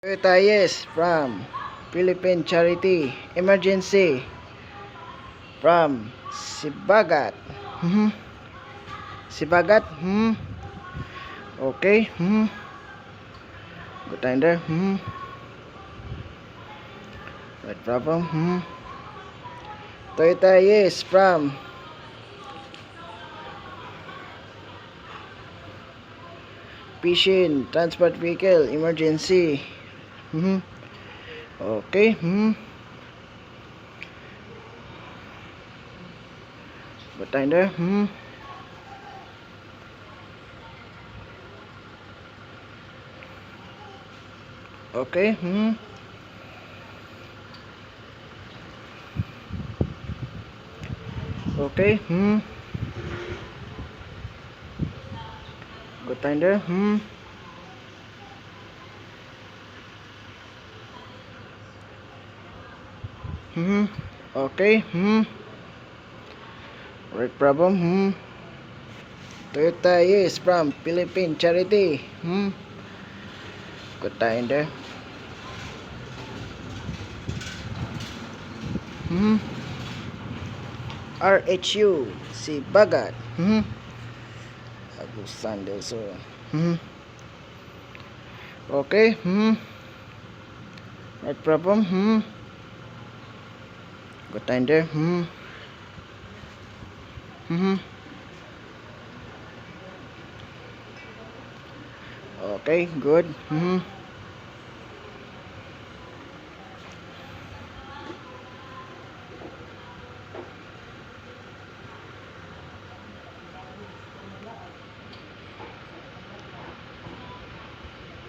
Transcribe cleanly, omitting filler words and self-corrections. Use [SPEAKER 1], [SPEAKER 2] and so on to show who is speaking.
[SPEAKER 1] Toyota Yes from Philippine Charity Emergency from Sibagat. Sibagat. Okay. Good time there. Right problem. Toyota Yes from Pishin Transport Vehicle Emergency. Okay. Good time there. Okay. Okay. Good time there. Okay. Right problem. Toyota Yes from Philippine Charity. Good time there. RHU Sibagat. Agusan del Sur. Okay. Right problem. Good time there. Okay, good.